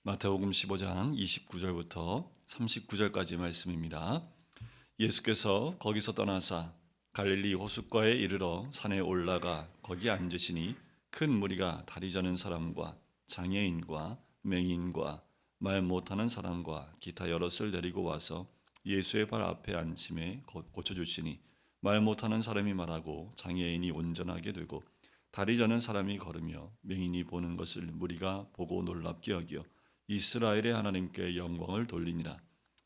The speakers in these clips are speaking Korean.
마태복음 15장 29절부터 39절까지 말씀입니다. 예수께서 거기서 떠나사 갈릴리 호숫가에 이르러 산에 올라가 거기 앉으시니 큰 무리가 다리 저는 사람과 장애인과 맹인과 말 못하는 사람과 기타 여럿을 데리고 와서 예수의 발 앞에 앉힘에 고쳐주시니 말 못하는 사람이 말하고 장애인이 온전하게 되고 다리 저는 사람이 걸으며 맹인이 보는 것을 무리가 보고 놀랍게 여겨 이스라엘의 하나님께 영광을 돌리니라.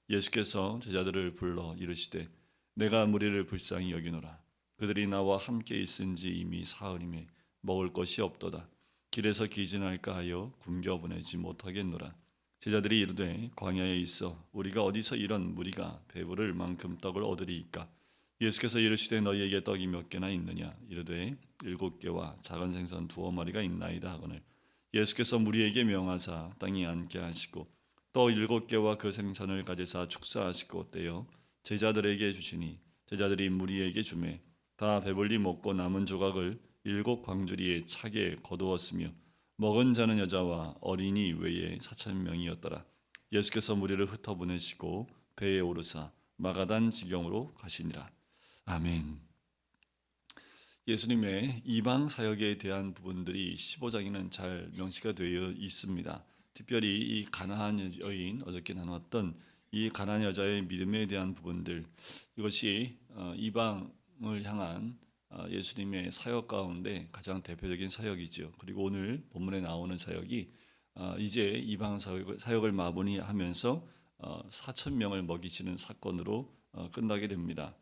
예수께서 제자들을 불러 이르시되 내가 무리를 불쌍히 여기노라. 그들이 나와 함께 있은지 이미 사흘임에 먹을 것이 없도다. 길에서 기진할까 하여 굶겨 보내지 못하겠노라. 제자들이 이르되 광야에 있어 우리가 어디서 이런 무리가 배부를 만큼 떡을 얻으리이까. 예수께서 이르시되 너희에게 떡이 몇 개나 있느냐. 이르되 7개와 작은 생선 2마리가 있나이다 하거늘 예수께서 무리에게 명하사 땅에 앉게 하시고 또 7개와 그 생선을 가지사 축사하시고 떼어 제자들에게 주시니 제자들이 무리에게 주매 다 배불리 먹고 남은 조각을 7광주리에 차게 거두었으며 먹은 자는 여자와 어린이 외에 4,000명이었더라. 예수께서 무리를 흩어보내시고 배에 오르사 마가단 지경으로 가시니라. 아멘. 예수님의 이방 사역에 대한 부분들이 15장에는 잘 명시가 되어 있습니다. 특별히 이 가나안 여인, 어저께 나눴던 이 가나안 여자의 믿음에 대한 부분들, 이것이 이방을 향한 예수님의 사역 가운데 가장 대표적인 사역이죠. 그리고 오늘 본문에 나오는 사역이 이제 이방 사역을 마무리하면서 4,000명을 먹이시는 사건으로 끝나게 됩니다.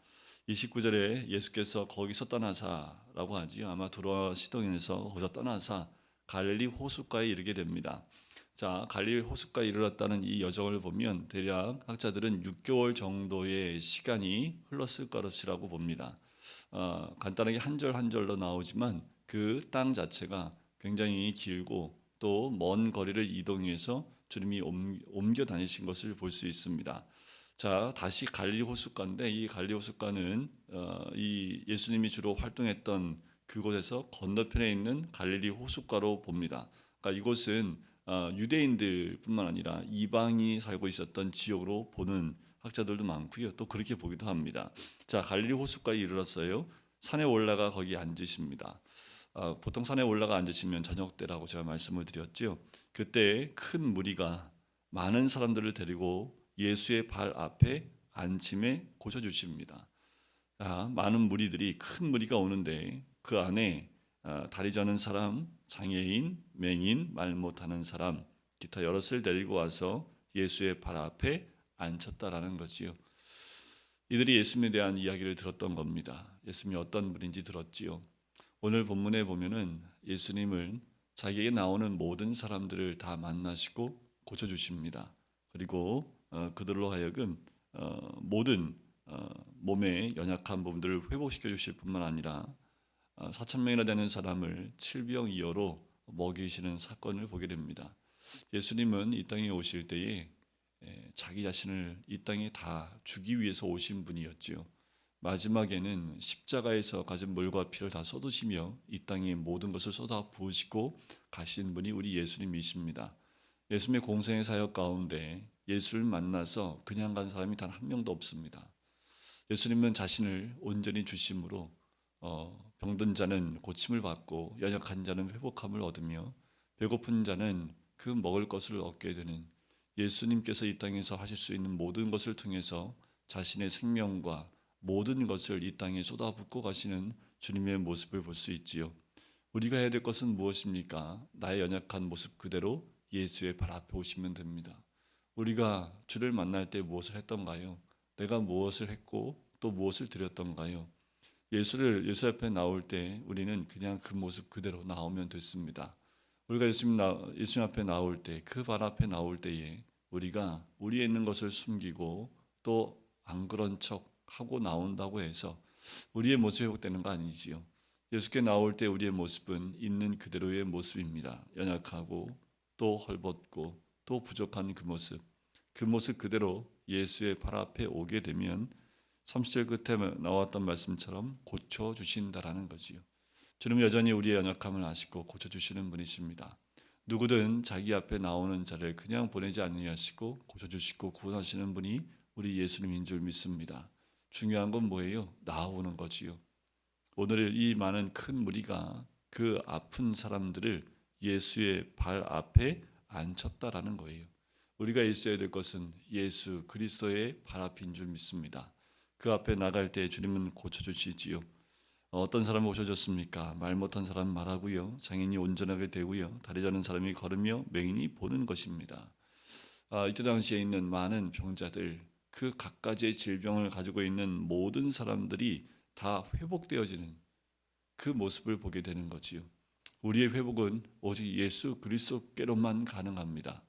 29절에 예수께서 거기서 떠나사라고 하지요. 아마 두로와 시동에서 거기서 떠나사 갈릴리 호숫가에 이르게 됩니다. 자, 갈릴리 호숫가에 이르렀다는 이 여정을 보면 대략 학자들은 6개월 정도의 시간이 흘렀을 것이라고 봅니다. 간단하게 한 절 한 절로 나오지만 그 땅 자체가 굉장히 길고 또 먼 거리를 이동해서 주님이 옮겨 다니신 것을 볼 수 있습니다. 자, 다시 갈릴리 호숫가인데 이 갈릴리 호숫가는 이 예수님이 주로 활동했던 그곳에서 건너편에 있는 갈릴리 호숫가로 봅니다. 그러니까 이곳은 유대인들뿐만 아니라 이방이 살고 있었던 지역으로 보는 학자들도 많고요. 또 그렇게 보기도 합니다. 자, 갈릴리 호숫가에 이르렀어요. 산에 올라가 거기 앉으십니다. 보통 산에 올라가 앉으시면 저녁 때라고 제가 말씀을 드렸죠. 그때 큰 무리가 많은 사람들을 데리고 예수의 발 앞에 앉힘에 고쳐주십니다. 많은 무리들이 큰 무리가 오는데 그 안에 다리 저는 사람, 장애인, 맹인, 말 못하는 사람, 기타 여럿을 데리고 와서 예수의 발 앞에 앉혔다라는 거지요. 이들이 예수님에 대한 이야기를 들었던 겁니다. 예수님이 어떤 분인지 들었지요. 오늘 본문에 보면은 예수님은 자기에게 나오는 모든 사람들을 다 만나시고 고쳐주십니다. 그리고 그들로 하여금 모든 몸의 연약한 부분들을 회복시켜 주실 뿐만 아니라 4,000명이나 되는 사람을 칠병이어로 먹이시는 사건을 보게 됩니다. 예수님은 이 땅에 오실 때에 자기 자신을 이 땅에 다 주기 위해서 오신 분이었지요. 마지막에는 십자가에서 가진 물과 피를 다 쏟으시며 이 땅에 모든 것을 쏟아 부으시고 가신 분이 우리 예수님이십니다. 예수님의 공생의 사역 가운데 예수를 만나서 그냥 간 사람이 단 한 명도 없습니다. 예수님은 자신을 온전히 주심으로 병든 자는 고침을 받고 연약한 자는 회복함을 얻으며 배고픈 자는 그 먹을 것을 얻게 되는 예수님께서 이 땅에서 하실 수 있는 모든 것을 통해서 자신의 생명과 모든 것을 이 땅에 쏟아붓고 가시는 주님의 모습을 볼 수 있지요. 우리가 해야 될 것은 무엇입니까? 나의 연약한 모습 그대로 예수의 발 앞에 오시면 됩니다. 우리가 주를 만날 때 무엇을 했던가요? 내가 무엇을 했고 또 무엇을 드렸던가요? 예수 앞에 나올 때 우리는 그냥 그 모습 그대로 나오면 됐습니다. 우리가 예수님 앞에 나올 때, 그 발 앞에 나올 때에 우리가 우리에 있는 것을 숨기고 또 안 그런 척 하고 나온다고 해서 우리의 모습이 회복되는 거 아니지요. 예수께 나올 때 우리의 모습은 있는 그대로의 모습입니다. 연약하고 또 헐벗고 또 부족한 그 모습 그대로 예수의 발 앞에 오게 되면 30절 끝에 나왔던 말씀처럼 고쳐주신다라는 거지요. 주님 여전히 우리의 연약함을 아시고 고쳐주시는 분이십니다. 누구든 자기 앞에 나오는 자를 그냥 보내지 아니하시고 고쳐주시고 구원하시는 분이 우리 예수님인 줄 믿습니다. 중요한 건 뭐예요? 나오는 거지요. 오늘 이 많은 큰 무리가 그 아픈 사람들을 예수의 발 앞에 앉혔다라는 거예요. 우리가 있어야 될 것은 예수 그리스도의 발 앞인 줄 믿습니다. 그 앞에 나갈 때 주님은 고쳐주시지요. 어떤 사람을 고쳐줬습니까? 말 못한 사람 말하고요, 장애인이 온전하게 되고요, 다리 저는 사람이 걸으며 맹인이 보는 것입니다. 이때 당시에 있는 많은 병자들, 그 갖가지의 질병을 가지고 있는 모든 사람들이 다 회복되어지는 그 모습을 보게 되는 거지요. 우리의 회복은 오직 예수 그리스도께로만 가능합니다.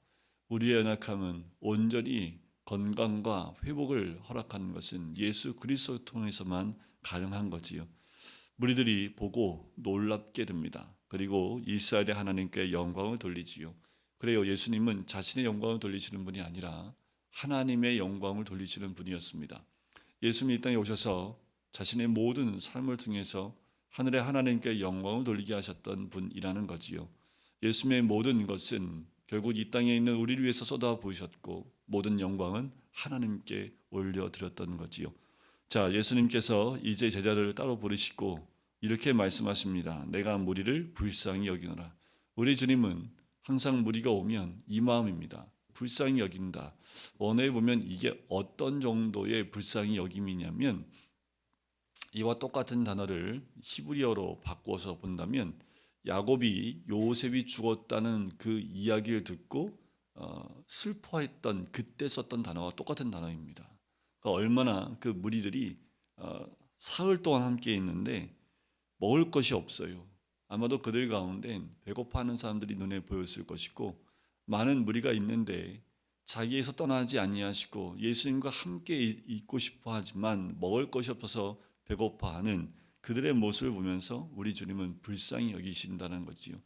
우리의 연약함은 온전히 건강과 회복을 허락하는 것은 예수 그리스도 통해서만 가능한 거지요. 무리들이 보고 놀랍게 됩니다. 그리고 이스라엘의 하나님께 영광을 돌리지요. 그래요. 예수님은 자신의 영광을 돌리시는 분이 아니라 하나님의 영광을 돌리시는 분이었습니다. 예수님이 이 땅에 오셔서 자신의 모든 삶을 통해서 하늘의 하나님께 영광을 돌리게 하셨던 분이라는 거지요. 예수님의 모든 것은 결국 이 땅에 있는 우리를 위해서 쏟아 부으셨고 모든 영광은 하나님께 올려드렸던 거지요. 자, 예수님께서 이제 제자들을 따로 부르시고 이렇게 말씀하십니다. 내가 무리를 불쌍히 여기노라. 우리 주님은 항상 무리가 오면 이 마음입니다. 불쌍히 여긴다. 원어에 보면 이게 어떤 정도의 불쌍히 여김이냐면 이와 똑같은 단어를 히브리어로 바꿔서 본다면 야곱이 요셉이 죽었다는 그 이야기를 듣고 슬퍼했던 그때 썼던 단어와 똑같은 단어입니다. 그러니까 얼마나 그 무리들이 사흘 동안 함께 있는데 먹을 것이 없어요. 아마도 그들 가운데 배고파하는 사람들이 눈에 보였을 것이고 많은 무리가 있는데 자기에서 떠나지 아니하시고 예수님과 함께 있고 싶어 하지만 먹을 것이 없어서 배고파하는 그들의 모습을 보면서 우리 주님은 불쌍히 여기신다는 거지요.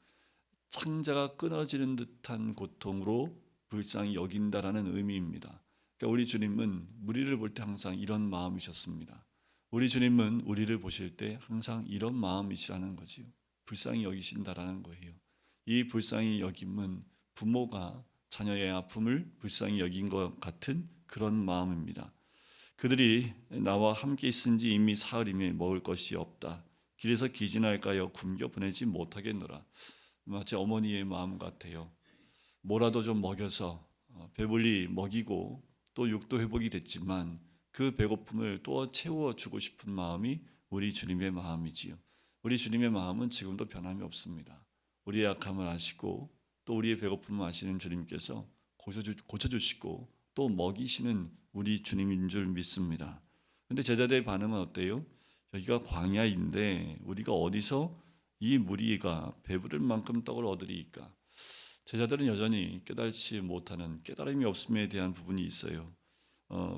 창자가 끊어지는 듯한 고통으로 불쌍히 여긴다라는 의미입니다. 그러니까 우리 주님은 무리를 볼 때 항상 이런 마음이셨습니다. 우리 주님은 우리를 보실 때 항상 이런 마음이시라는 거지요. 불쌍히 여기신다라는 거예요. 이 불쌍히 여김은 부모가 자녀의 아픔을 불쌍히 여긴 것 같은 그런 마음입니다. 그들이 나와 함께 있은 지 이미 사흘이며 먹을 것이 없다. 길에서 기진할까요? 굶겨 보내지 못하겠노라. 마치 어머니의 마음 같아요. 뭐라도 좀 먹여서 배불리 먹이고 또 육도 회복이 됐지만 그 배고픔을 또 채워주고 싶은 마음이 우리 주님의 마음이지요. 우리 주님의 마음은 지금도 변함이 없습니다. 우리의 약함을 아시고 또 우리의 배고픔을 아시는 주님께서 고쳐주시고 또 먹이시는 우리 주님인 줄 믿습니다. 그런데 제자들의 반응은 어때요? 여기가 광야인데 우리가 어디서 이 무리가 배부를 만큼 떡을 얻으리이까? 제자들은 여전히 깨달지 못하는 깨달음이 없음에 대한 부분이 있어요.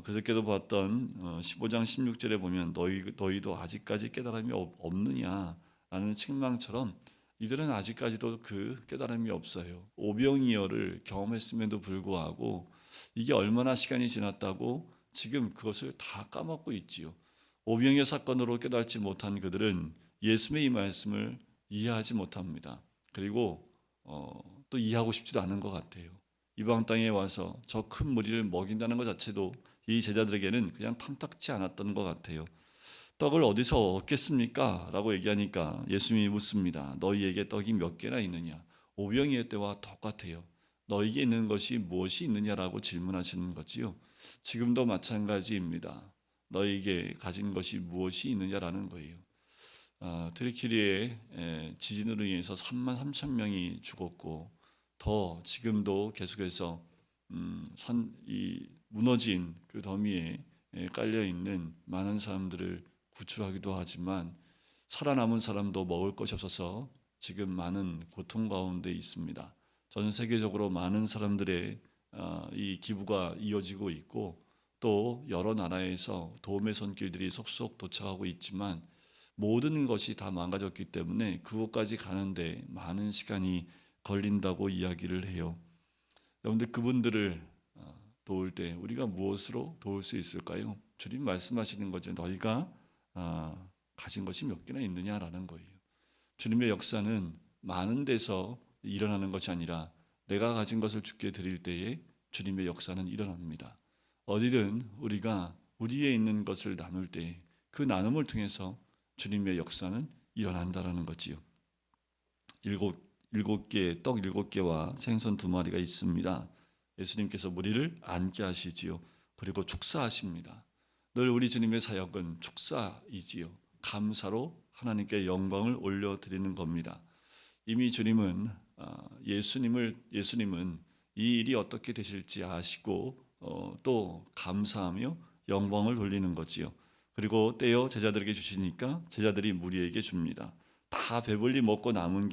그저께도 봤던 15장 16절에 보면 너희도 아직까지 깨달음이 없느냐라는 책망처럼 이들은 아직까지도 그 깨달음이 없어요. 오병이어를 경험했음에도 불구하고 이게 얼마나 시간이 지났다고 지금 그것을 다 까먹고 있지요. 오병이어 사건으로 깨닫지 못한 그들은 예수님의 이 말씀을 이해하지 못합니다. 그리고 또 이해하고 싶지도 않은 것 같아요. 이방 땅에 와서 저 큰 무리를 먹인다는 것 자체도 이 제자들에게는 그냥 탐탁치 않았던 것 같아요. 떡을 어디서 얻겠습니까? 라고 얘기하니까 예수님이 묻습니다. 너희에게 떡이 몇 개나 있느냐? 오병이어 때와 똑같아요. 너희에게 있는 것이 무엇이 있느냐라고 질문하시는 거지요. 지금도 마찬가지입니다. 너희에게 가진 것이 무엇이 있느냐라는 거예요. 트리키리의 지진으로 인해서 3만 3천 명이 죽었고 더 지금도 계속해서 이 무너진 그 더미에 깔려 있는 많은 사람들을 구출하기도 하지만 살아남은 사람도 먹을 것이 없어서 지금 많은 고통 가운데 있습니다. 전 세계적으로 많은 사람들의 이 기부가 이어지고 있고 또 여러 나라에서 도움의 손길들이 속속 도착하고 있지만 모든 것이 다 망가졌기 때문에 그곳까지 가는데 많은 시간이 걸린다고 이야기를 해요. 여러분들 그분들을 도울 때 우리가 무엇으로 도울 수 있을까요? 주님 말씀하시는 거죠. 너희가 가진 것이 몇 개나 있느냐라는 거예요. 주님의 역사는 많은 데서 일어나는 것이 아니라 내가 가진 것을 주께 드릴 때에 주님의 역사는 일어납니다. 어디든 우리가 우리에 있는 것을 나눌 때 그 나눔을 통해서 주님의 역사는 일어난다라는 거지요. 일곱 개 떡 7개와 생선 2마리가 있습니다. 예수님께서 무리를 앉게 하시지요. 그리고 축사하십니다. 늘 우리 주님의 사역은 축사이지요. 감사로 하나님께 영광을 올려드리는 겁니다. 이미 주님은 예수님은 이 일이 어떻게 되실지 아시고 또 감사하며 영광을 돌리는 거지요. 그리고 떼어 제자들에게 주시니까 제자들이 무리에게 줍니다. 다 배불리 먹고 남은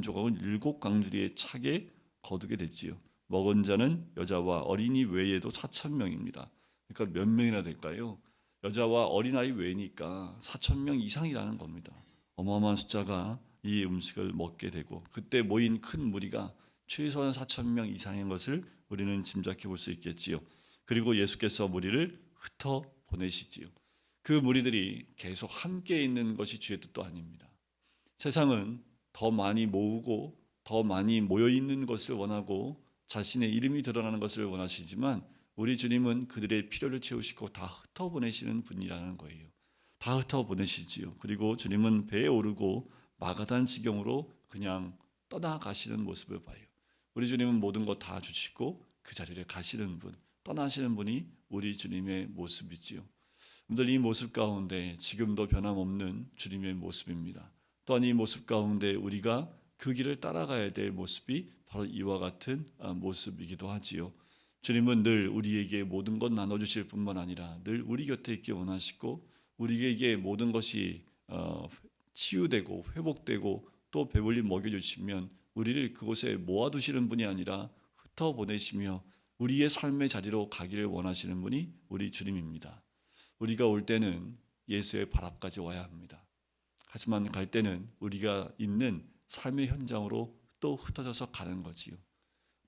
조각은 7강주리에 차게 거두게 됐지요. 먹은 자는 여자와 어린이 외에도 4,000명입니다. 그러니까 몇 명이나 될까요? 여자와 어린아이 외니까 4,000명 이상이라는 겁니다. 어마어마한 숫자가 이 음식을 먹게 되고 그때 모인 큰 무리가 최소한 4,000명 이상인 것을 우리는 짐작해 볼 수 있겠지요. 그리고 예수께서 무리를 흩어 보내시지요. 그 무리들이 계속 함께 있는 것이 주의 뜻도 아닙니다. 세상은 더 많이 모으고 더 많이 모여 있는 것을 원하고 자신의 이름이 드러나는 것을 원하시지만 우리 주님은 그들의 필요를 채우시고 다 흩어보내시는 분이라는 거예요. 다 흩어보내시지요. 그리고 주님은 배에 오르고 마가단 지경으로 그냥 떠나가시는 모습을 봐요. 우리 주님은 모든 것 다 주시고 그 자리를 가시는 분, 떠나시는 분이 우리 주님의 모습이지요. 여러분들 이 모습 가운데 지금도 변함없는 주님의 모습입니다. 또한 이 모습 가운데 우리가 그 길을 따라가야 될 모습이 바로 이와 같은 모습이기도 하지요. 주님은 늘 우리에게 모든 것 나눠주실 뿐만 아니라 늘 우리 곁에 있기 원하시고 우리에게 모든 것이 치유되고 회복되고 또 배불리 먹여주시면 우리를 그곳에 모아두시는 분이 아니라 흩어보내시며 우리의 삶의 자리로 가기를 원하시는 분이 우리 주님입니다. 우리가 올 때는 예수의 발 앞까지 와야 합니다. 하지만 갈 때는 우리가 있는 삶의 현장으로 또 흩어져서 가는 거지요.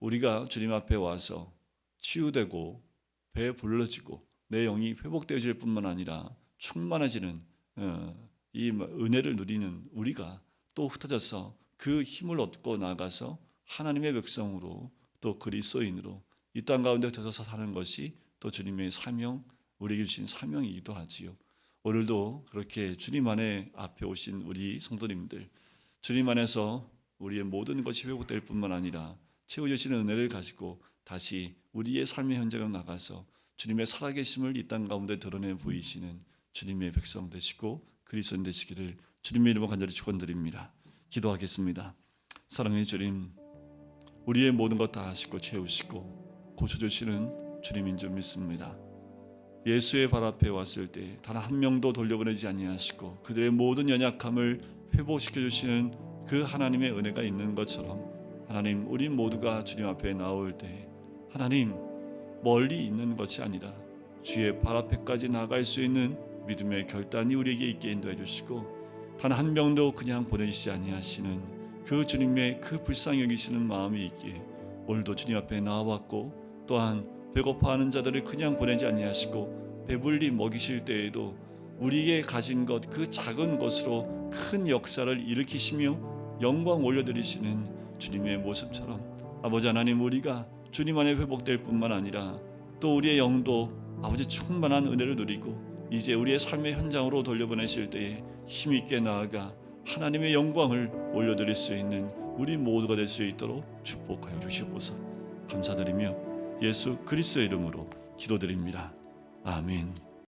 우리가 주님 앞에 와서 치유되고 배 불러지고 내 영이 회복되어질 뿐만 아니라 충만해지는 이 은혜를 누리는 우리가 또 흩어져서 그 힘을 얻고 나가서 하나님의 백성으로 또 그리스도인으로 이 땅 가운데 들어서 사는 것이 또 주님의 사명, 우리에게 주신 사명이기도 하지요. 오늘도 그렇게 주님 안에 앞에 오신 우리 성도님들, 주님 안에서 우리의 모든 것이 회복될 뿐만 아니라 채워주시는 은혜를 가지고 다시 우리의 삶의 현장으로 나가서 주님의 살아계심을 이 땅 가운데 드러내 보이시는 주님의 백성 되시고 그리스도인 되시기를 주님의 이름으로 간절히 축원드립니다. 기도하겠습니다. 사랑의 주님, 우리의 모든 것 다 하시고 채우시고 고쳐주시는 주님인 줄 믿습니다. 예수의 발 앞에 왔을 때 단 한 명도 돌려보내지 아니하시고 그들의 모든 연약함을 회복시켜 주시는 그 하나님의 은혜가 있는 것처럼 하나님, 우리 모두가 주님 앞에 나올 때 하나님, 멀리 있는 것이 아니라 주의 발 앞에까지 나갈 수 있는 믿음의 결단이 우리에게 있게 인도해 주시고 단 한 명도 그냥 보내주시지 아니하시는 그 주님의 그 불쌍히 여기시는 마음이 있기에 오늘도 주님 앞에 나와왔고 또한 배고파하는 자들을 그냥 보내지 아니하시고 배불리 먹이실 때에도 우리에게 가진 것 그 작은 것으로 큰 역사를 일으키시며 영광 올려드리시는 주님의 모습처럼 아버지 하나님, 우리가 주님 안에 회복될 뿐만 아니라 또 우리의 영도 아버지 충만한 은혜를 누리고 이제 우리의 삶의 현장으로 돌려보내실 때에 힘있게 나아가 하나님의 영광을 올려드릴 수 있는 우리 모두가 될 수 있도록 축복하여 주시옵소서. 감사드리며 예수 그리스도의 이름으로 기도드립니다. 아멘.